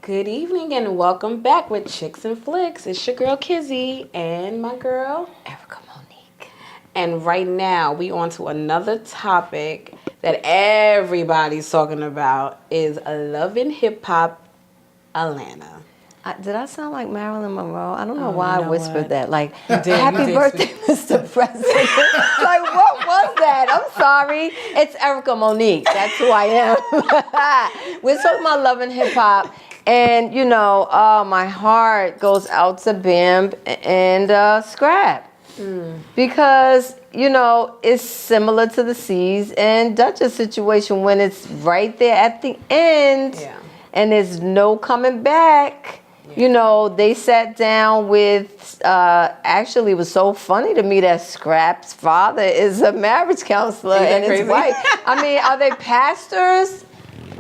Good evening and welcome back with Chics and Flics. It's your girl Kizzy and my girl Erica Monique. And right now we on to another topic that everybody's talking about is Love and Hip Hop Atlanta. Did I sound like Marilyn Monroe? I don't know why I whispered that. Like, did, happy birthday, Mr. President. Like, what was that? I'm sorry. It's Erica Monique. That's who I am. We're talking about love and hip hop. And, you know, my heart goes out to Bam and Scrap. Because, you know, it's similar to the C's and Duchess situation when it's right there at the end. Yeah. And there's no coming back. You know, they sat down with, actually, it was so funny to me that Scrap's father is a marriage counselor and his wife. I mean, are they pastors?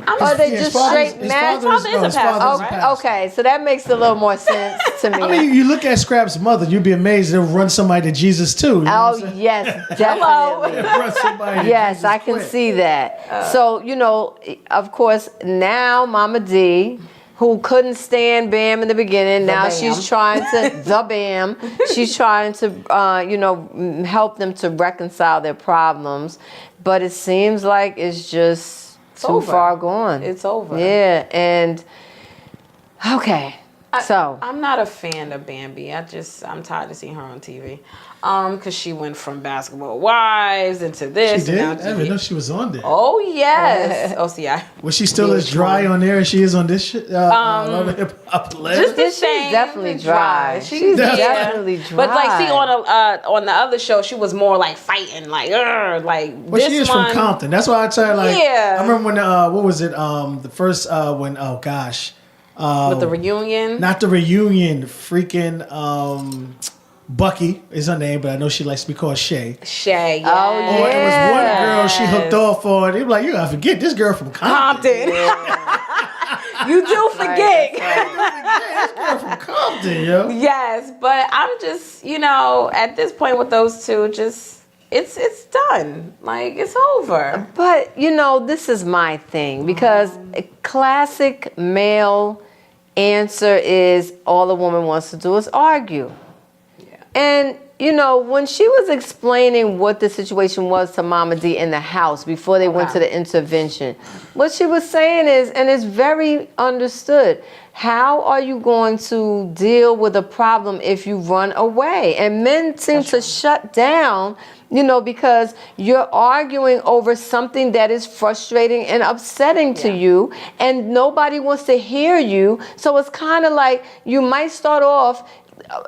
Are they just straight marriage? His father is a pastor, right? Okay, so that makes a little more sense to me. I mean, you look at Scrap's mother, you'd be amazed they'll run somebody to Jesus too. You know what I'm saying? Yes, definitely. Run somebody to Yes, Jesus I can quick. see that. So, you know, of course, now Mama D, who couldn't stand Bam in the beginning, now Bam. she's trying to, the Bam, she's trying to, you know, help them to reconcile their problems. But it seems like it's just too far gone. It's over. Yeah, and, okay. I'm not a fan of Bambi. I'm tired of seeing her on TV. Because she went from Basketball Wives into this. She did? And I now didn't even know she was on there. Oh, yes. Oh, see, Was she still as dry on there as she is on this shit? Love and Hip Hop Atlanta? Just the She's same. definitely dry. She's definitely dry. But like, see, on the other show, she was more like fighting, like, like Well, this she is one. from Compton. That's why I tell her, like, Yeah. I remember when, what was it, the first, when, oh gosh. With the reunion. Not the reunion, freaking, Bucky is her name, but I know she likes to be called Shay. Shay. Yeah. Oh, Or it was one girl she hooked off on. They were like, you gotta forget this girl from Compton. You do forget. This girl from Compton, yo. Yes, but I'm just, you know, at this point with those two, just it's done. Like, it's over. But, you know, this is my thing because a classic male answer is all a woman wants to do is argue. Yeah. And, you know, when she was explaining what the situation was to Mama D in the house before they went to the intervention, what she was saying is, and it's very understood, how are you going to deal with a problem if you run away? And men seem to shut down, you know, because you're arguing over something that is frustrating and upsetting to you, and nobody wants to hear you. So it's kind of like you might start off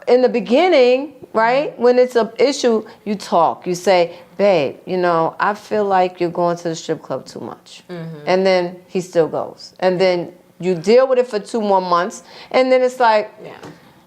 in the beginning, right? When it's an issue, you talk. You say, babe, you know, I feel like you're going to the strip club too much. And then he still goes. And then you deal with it for 2 more months. And then it's like,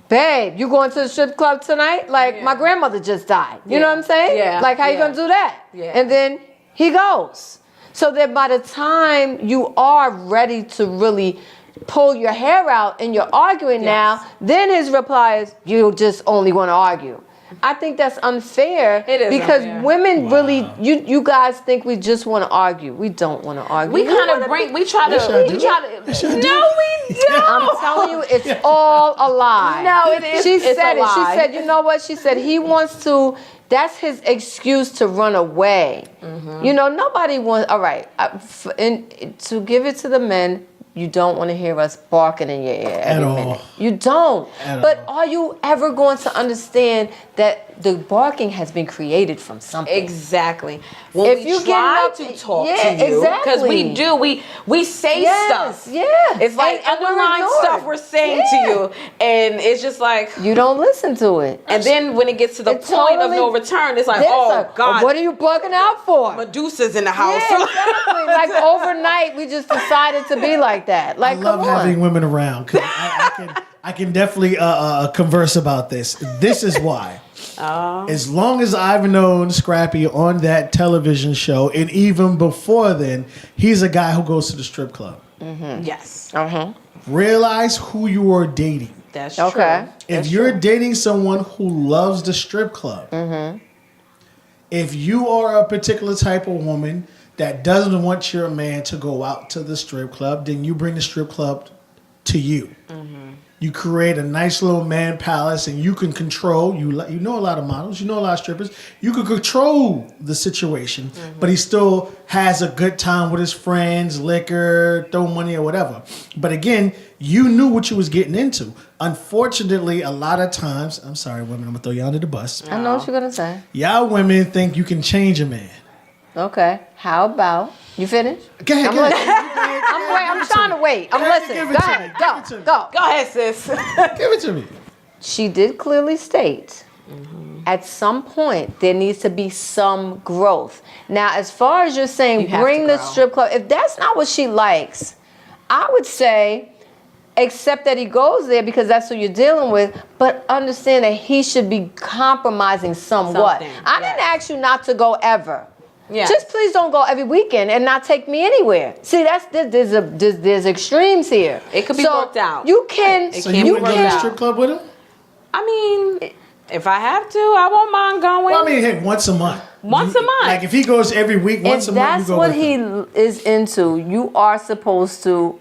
babe, you going to the strip club tonight? Like, my grandmother just died. You know what I'm saying? Yeah. Like, how you going to do that? Yeah. And then he goes. So that by the time you are ready to really pull your hair out and you're arguing now, then his reply is, you just only want to argue. I think that's unfair. It is because unfair. women really, you guys think we just want to argue. We don't want to argue. We kind of we try to, no, we don't. I'm telling you, it's all a lie. No, it is. She It's said a it. She lie. said, you know what? She said he wants to. That's his excuse to run away. You know, nobody wants. All right, to give it to the men. You don't want to hear us barking in your ear every minute. You don't. But are you ever going to understand that the barking has been created from something? Exactly. When If we you try get to talk to you, because we do, we say stuff. Yeah. It's like And we're underlying ignored. stuff we're saying to you, and it's just like, You don't listen to it. and then when it gets to the It's point of totally- no return, it's like, It's oh like, God, what are you bugging out for? Medusa's in the house. Yeah, exactly. Like overnight, we just decided to be like that. Like, I love come on. having women around. 'Cause I can definitely converse about this. This is why. As long as I've known Scrappy on that television show, and even before then, he's a guy who goes to the strip club. Yes, Realize who you are dating. that's Okay. true. If you're dating someone who loves the strip club, if you are a particular type of woman that doesn't want your man to go out to the strip club, then you bring the strip club to you. You create a nice little man palace, and you can control. You know a lot of models, you know a lot of strippers. You can control the situation, but he still has a good time with his friends, liquor, throw money or whatever. But again, you knew what you was getting into. Unfortunately, a lot of times, I'm sorry, women, I'm gonna throw you under the bus. I know what you're gonna say. Y'all women think you can change a man. Okay. How about you finish? Go ahead, go ahead. I'm trying to wait. I'm listening. Go ahead. Go. Go ahead, sis. Give it to me. She did clearly state at some point there needs to be some growth. Now, as far as you're saying, You have bring to the grow. strip club, if that's not what she likes, I would say accept that he goes there because that's who you're dealing with, but understand that he should be compromising somewhat. Something, I didn't ask you not to go ever. Yeah. Just please don't go every weekend and not take me anywhere. See, there's extremes here. It could be worked out. You can. It So can't you be would go worked to the out. strip club with him? I mean, if I have to, I won't mind going. Well, I mean, hey, once a month. Once a month. Like if he goes every week, once If a month, you that's go what with he him. is into, you are supposed to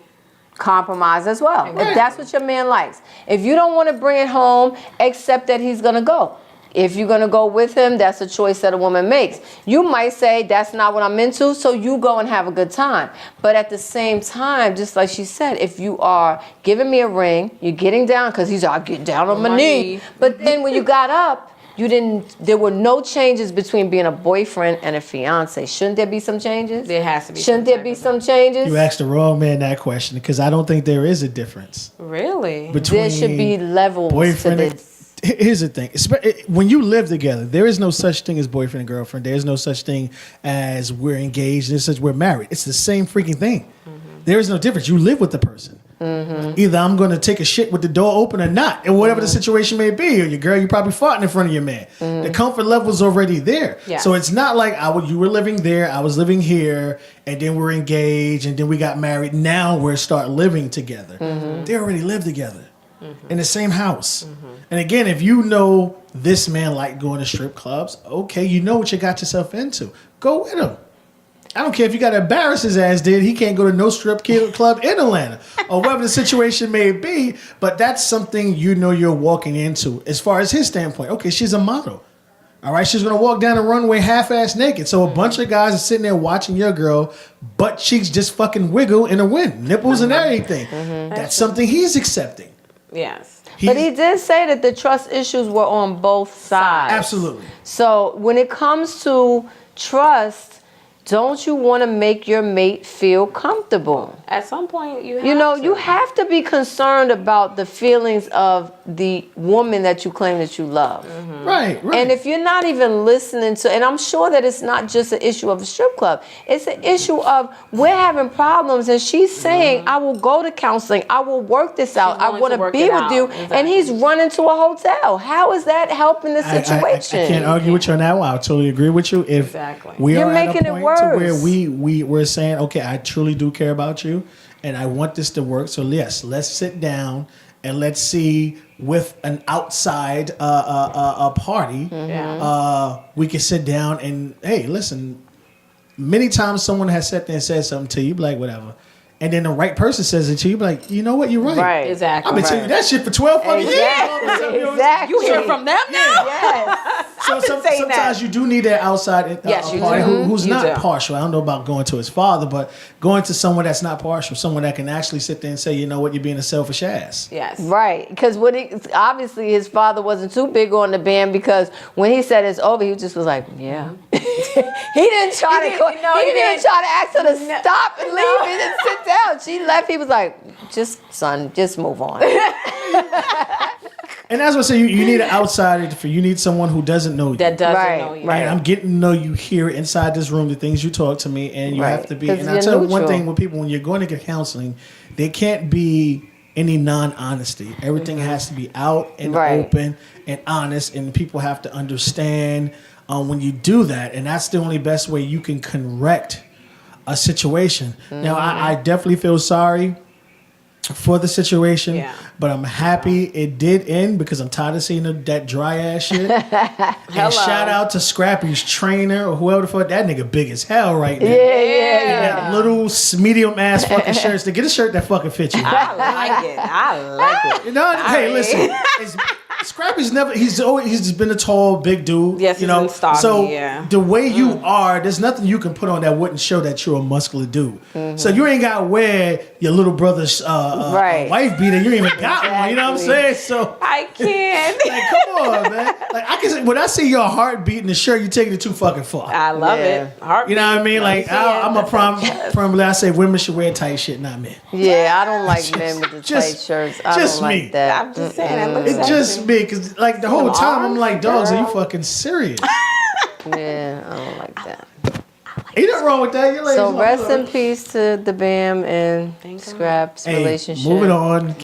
compromise as well. Right. If that's what your man likes. If you don't want to bring it home, accept that he's going to go. If you're going to go with him, that's a choice that a woman makes. You might say, that's not what I'm into, so you go and have a good time. But at the same time, just like she said, if you are giving me a ring, you're getting down, because he's like, get down on my knee. But then when you got up, there were no changes between being a boyfriend and a fiance. Shouldn't there be some changes? There has to be. Shouldn't there be some changes? You asked the wrong man that question because I don't think there is a difference Really? between There should be levels boyfriend to and this. Here's the thing. When you live together, there is no such thing as boyfriend and girlfriend. There's no such thing as we're engaged. There's such we're married. It's the same freaking thing. There is no difference. You live with the person. Either I'm going to take a shit with the door open or not, and whatever the situation may be. Or your girl, you probably farting in front of your man. The comfort level is already there. Yeah. So it's not like you were living there, I was living here, and then we're engaged, and then we got married. Now we're start living together. They already live together in the same house. And again, if you know this man like going to strip clubs, okay, you know what you got yourself into. Go with him. I don't care if you got to embarrass his ass, dude. He can't go to no strip club in Atlanta or whatever the situation may be. But that's something you know you're walking into as far as his standpoint. Okay, she's a model. All right, she's going to walk down the runway half-ass naked. So a bunch of guys are sitting there watching your girl, butt cheeks just fucking wiggle in the wind, nipples and everything. That's something he's accepting. Yes. But he did say that the trust issues were on both sides. Absolutely. So when it comes to trust, don't you want to make your mate feel comfortable? At some point, you have to be concerned about the feelings of the woman that you claim that you love. Right. And if you're not even listening to, and I'm sure that it's not just an issue of a strip club, it's an issue of we're having problems and she's saying, I will go to counseling, I will work this out, I want to be with you, and he's running to a hotel. How is that helping the situation? I can't argue with you on that one. I totally agree with you. If we You're are at making a it point worse. to where we're saying, okay, I truly do care about you, and I want this to work. So yes, let's sit down and let's see with an outside a party. We can sit down and hey, listen. Many times someone has sat there and said something to you, like whatever. And then the right person says it to you, be like, you know what, you're right. Right. Exactly. I've been telling you that shit for 12 fucking years. Exactly. You hear from them now? Yes. So sometimes you do need that outside Yes, you party do. who's You not do. partial. I don't know about going to his father, but going to someone that's not partial, someone that can actually sit there and say, you know what, you're being a selfish ass. Yes. Right, because obviously his father wasn't too big on the band because when he said it's over, he just was like, yeah. He didn't try he didn't try to ask her to stop and leave. He didn't sit down. She left. He was like, just move on. And that's what I say. You need an outsider. You need someone who doesn't know you. That doesn't Right, know you. right. And I'm getting to know you here inside this room, the things you talk to me, and you Right. have to be. 'Cause And I you're tell you one neutral. thing with people, when you're going to get counseling, there can't be any non-honesty. Everything has to be out and Right. open and honest, and people have to understand when you do that. And that's the only best way you can correct a situation. Now, I definitely feel sorry for the situation. Yeah. But I'm happy it did end because I'm tired of seeing that dry ass shit. And shout out to Scrappy's trainer or whoever the fuck. That nigga big as hell right now. Yeah. That little medium ass fucking shirts. To get a shirt that fucking fits you. I like it. You know, hey, listen. Scrappy's never. He's just been a tall, big dude. Yes, you know. he's been stocky, so yeah. the way you are, there's nothing you can put on that wouldn't show that you're a muscular dude. So you ain't got to wear your little brother's wife beater. You ain't even got one. You know what I'm saying? So I can't. like, come on, man. Like I can when I see your heart beating the shirt, you're taking it too fucking far. I love it. Heartbeat. You know what I mean? Like I'm a probably I say women should wear tight shit, not men. Yeah, I don't like men with the tight shirts. I just don't me. like that. I'm just saying. It looks It's just me, because like the whole time I'm like, dogs, are you fucking serious? Yeah, I don't like that. Ain't nothing wrong with that. You're like, So rest in peace to the Bam and Scrap's hey, relationship. moving on.